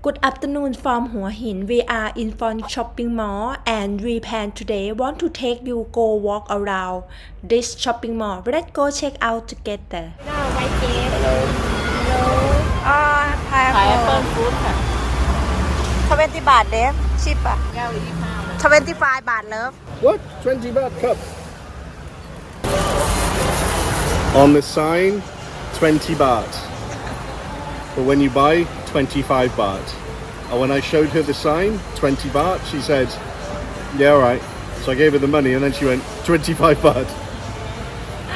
Good afternoon from Hua Hin. We are in front shopping mall and we plan today want to take you go walk around this shopping mall. Let's go check out together. Hello. pineapple fruit ค่ะ 20 baht เด้ cheap อ่ะ แก้วละ25 25 baht love. What? 20 baht cup? On the sign, 20 baht. But when you buy, 25 baht. And when I showed her the sign, 20 baht, she said, yeah, all right. So I gave her the money and then she went, 25 baht.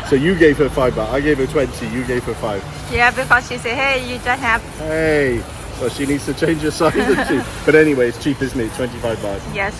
So you gave her 5 baht. I gave her 20, you gave her 5. Yeah, because she said, hey, you just have. Hey, well, she needs to change her size, doesn't she? But anyway, it's cheap, isn't it? 25 baht. Yes.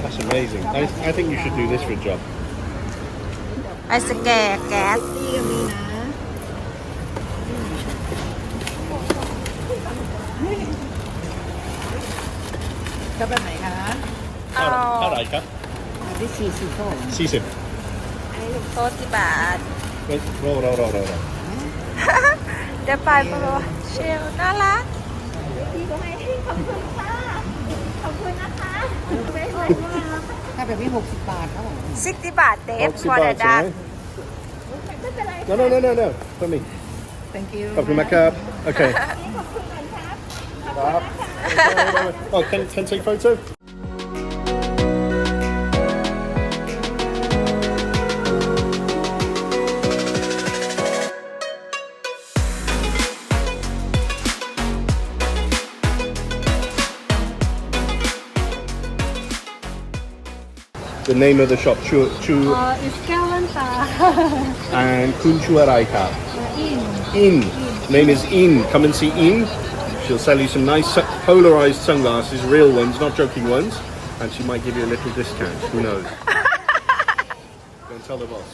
That's amazing. I think you should do this for a job. I scare gas. ก็แบบไหนคะ Alright, cut. ที่40ก็ 40. 40 baht. Roll. เดี๋ยวไปโปรเชลน่ารัก ถ้าแบบนี้60 บาทครับผม 60 baht เดฟ 60 for the baht, dog. right? No. For me. thank you Copy my cup. Okay. Oh, can take photo? The name of the shop, Chu It's Galanta. and Kun Chuaraika. In. Name is In. Come and see In. She'll sell you some nice polarized sunglasses, real ones, not joking ones, and she might give you a little discount. Who knows? Go and tell the boss.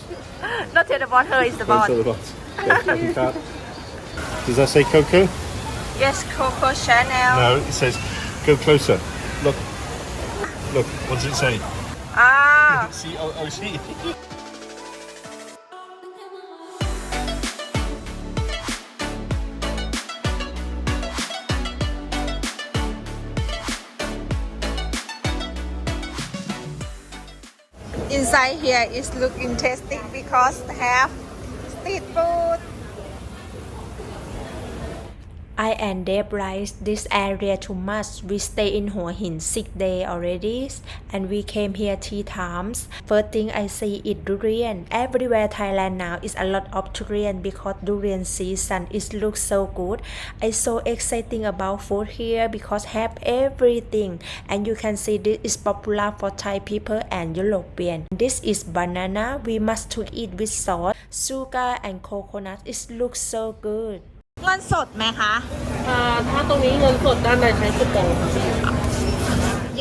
Not tell the boss, her is the Go and boss. tell the boss. Yeah, copy card. Does that say Coco? Yes, Coco Chanel. No, it says go closer. Look. What does it say? Ah, C-O-O-C. inside here is look interesting because have street food. I and Deb like this area too much. We stay in Hua Hin 6 days already and we came here 3 times. First thing I see is durian. Everywhere Thailand now is a lot of durian because durian season is looks so good. I so exciting about food here because have everything and you can see this is popular for Thai people and European. This is banana. We must to eat with salt, sugar and coconut. It looks so good. เงินสดไหมคะ ถ้าตรงนี้เงินสดด้านในใช้คูปองค่ะ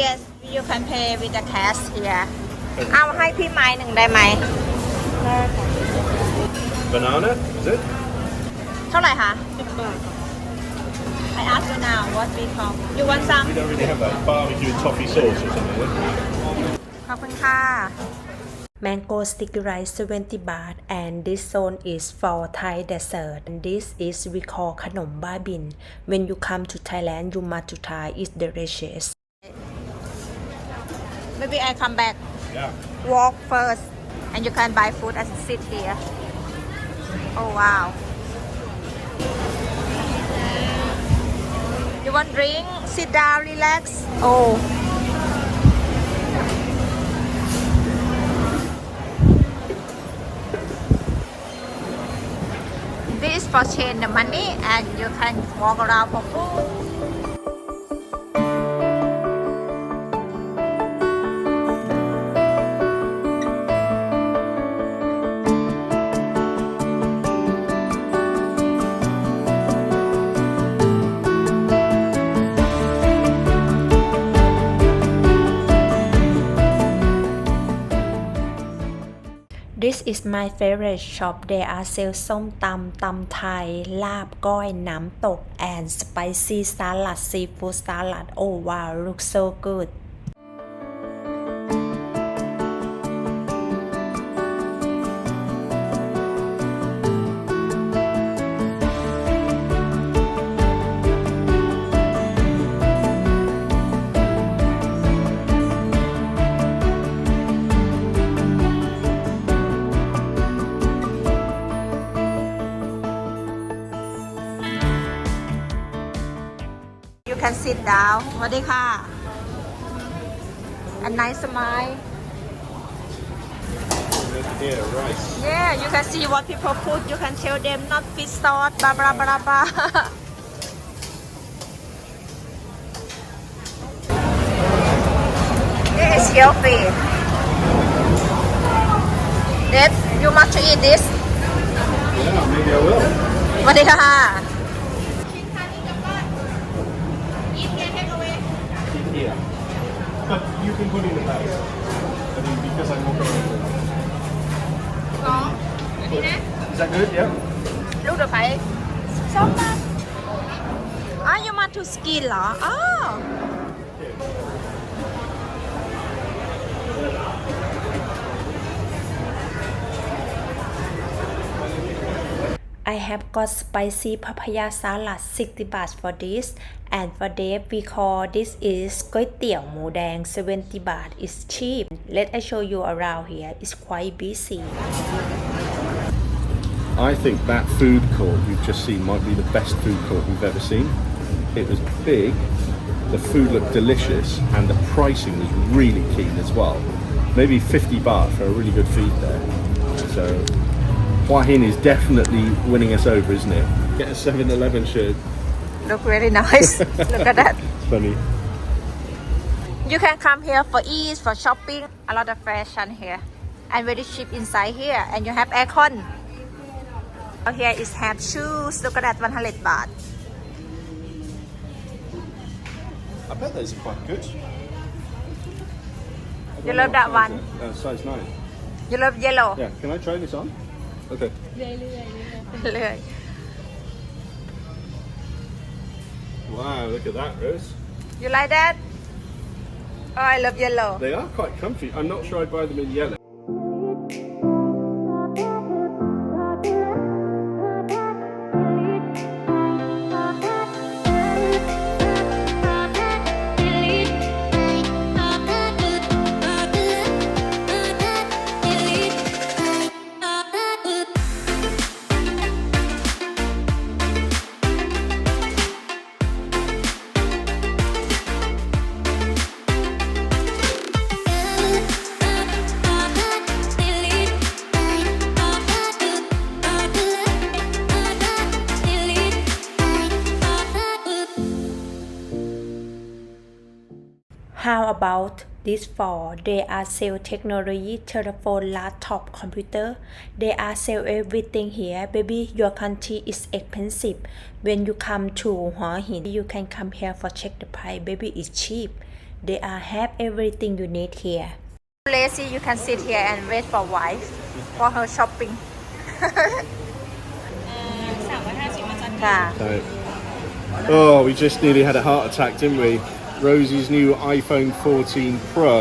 Yes you can pay with the cash here เอาให้พี่ไม้หนึ่งได้ไหม Banana, is it? เท่าไหร่คะ 10 บาท I ask you now what we call you want some We don't really have that barbecue toffee sauce or something, would we? ขอบคุณค่ะ Mango sticky rice 70 baht and this zone is for Thai dessert and this is we call ขนมบ้าบิน when you come to Thailand you must to try is delicious maybe I come back Yeah. walk first and you can buy food and sit here oh wow you want drink sit down relax oh this is for change the money and you can walk around for food This is my favorite shop. They are sell ส้มตำตำไทยลาบก้อยน้ำตก and spicy salad seafood salad. Oh wow, looks so good. You can sit down. สวัสดีค่ะ A nice smile. Yeah, rice. Yeah, you can see what people put. You can tell them not fish sauce, blah blah blah blah. This is healthy. Dad, you must eat this. Yeah, maybe I will. สวัสดีค่ะ Yeah. But you can put in the bag. I mean, because I'm walking around. Is that good? Yeah. ลูกเดือไปส้มมาyou want to skin เหรออ๋อ I have got spicy papaya salad 60 baht for this, and for Dave we call this is ก๋วยเตี๋ยวหมูแดง 70 baht. It's cheap. Let I show you around here. It's quite busy. I think that food court you've just seen might be the best food court we've ever seen. It was big, the food looked delicious, and the pricing was really keen as well. Maybe 50 baht for a really good feed there. So Hua Hin is definitely winning us over, isn't it? Get a 7-Eleven shirt. Look very nice. Look at that. It's funny. You can come here for ease, for shopping. A lot of fashion here, and very cheap inside here. And you have aircon. Here is have shoes. Look at that, 100 baht. I bet those are quite good. You love that one? Size 9. You love yellow. Yeah, can I try this on? Okay. เลย Wow, look at that, Rose. You like that? Oh, I love yellow. They are quite comfy. I'm not sure I'd buy them in yellow. How about this for? They are sell technology, telephone, laptop, computer. They are sell everything here. Baby, your country is expensive. When you come to Hua Hin, you can come here for check the price. Baby, it's cheap. They are have everything you need here. Lazy, you can sit here and wait for wife for her shopping. ค่ะ Oh, we just nearly had a heart attack, didn't we? Rosie's new iPhone 14 Pro,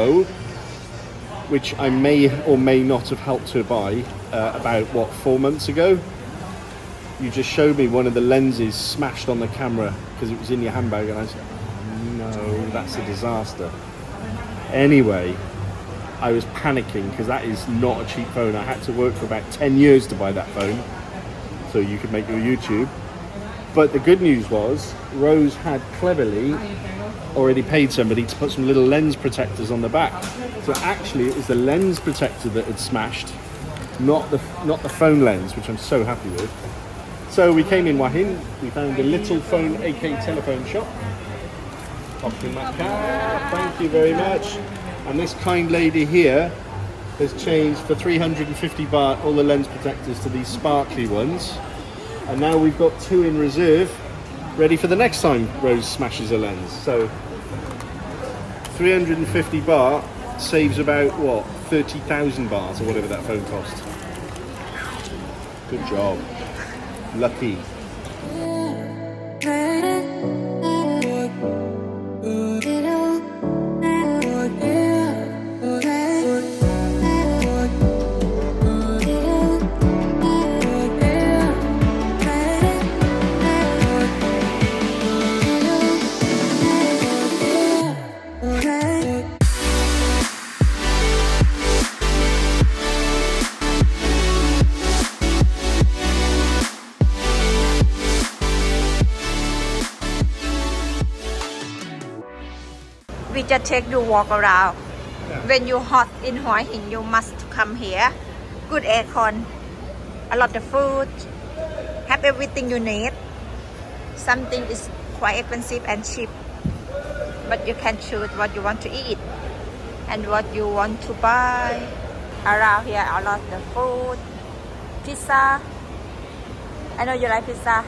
which I may or may not have helped her buy about, 4 months ago? You just showed me one of the lenses smashed on the camera because it was in your handbag, and I said, no, that's a disaster. Anyway, I was panicking because that is not a cheap phone. I had to work for about 10 years to buy that phone so you could make your YouTube. But the good news was Rose had cleverly already paid somebody to put some little lens protectors on the back. So actually it was the lens protector that had smashed, not the phone lens, which I'm so happy with. So we came in Hua Hin, we found a little phone AK telephone shop. Popped in that car, thank you very much. And this kind lady here has changed for 350 baht all the lens protectors to these sparkly ones. And now we've got 2 in reserve, ready for the next time Rose smashes a lens. So 350 baht saves about 30,000 baht or whatever that phone cost. Good job. Lucky. We just take you walk around. When you hot in Hua Hin, you must come here. Good aircon, a lot of food, have everything you need. Something is quite expensive and cheap, but you can choose what you want to eat and what you want to buy. Around here, a lot of food, pizza. I know you like pizza.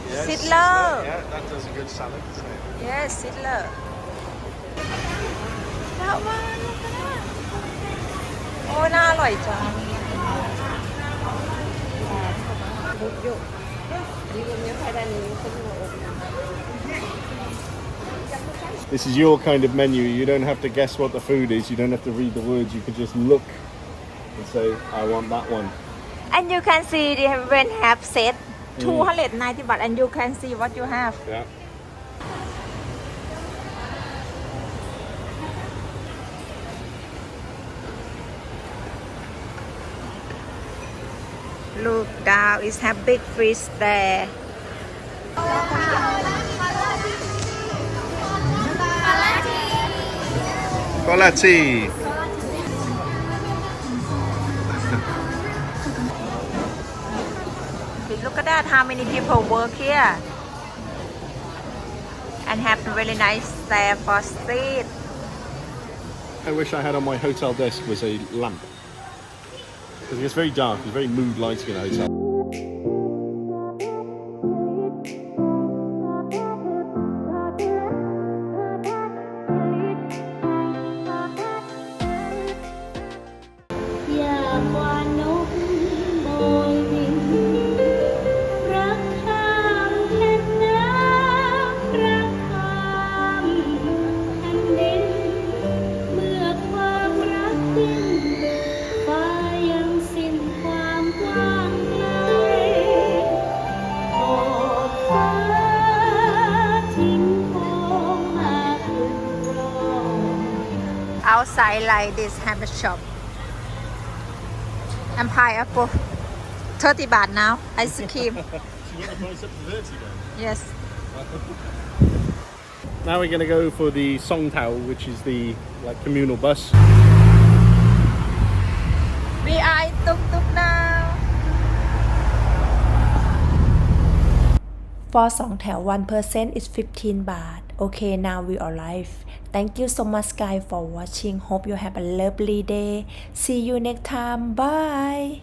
Yes. Sizzler. Yeah, that does a good salad, doesn't it? Yes, Sizzler. That one, look at that. โอ้น่าอร่อยจัง This is your kind of menu. You don't have to guess what the food is. You don't have to read the words. You can just look and say, I want that one. And you can see they when have set 290 baht and you can see what you have. Yeah. Look down, it have big fish there. Quality. Look at that, how many people work here. And have a really nice there for street. I wish I had on my hotel desk was a lamp. Because it's very dark, it's very mood lighting in a hotel. Outside like this have a shop and pineapple 30 baht now ice cream. So you got the price up to 30 then? Yes. Now we're going to go for the Song Tao, which is the communal bus. We are in Tuk Tuk now. For Song Tao, 1 person is 15 baht. Okay, now we arrive. Thank you so much guys for watching. Hope you have a lovely day. See you next time. Bye.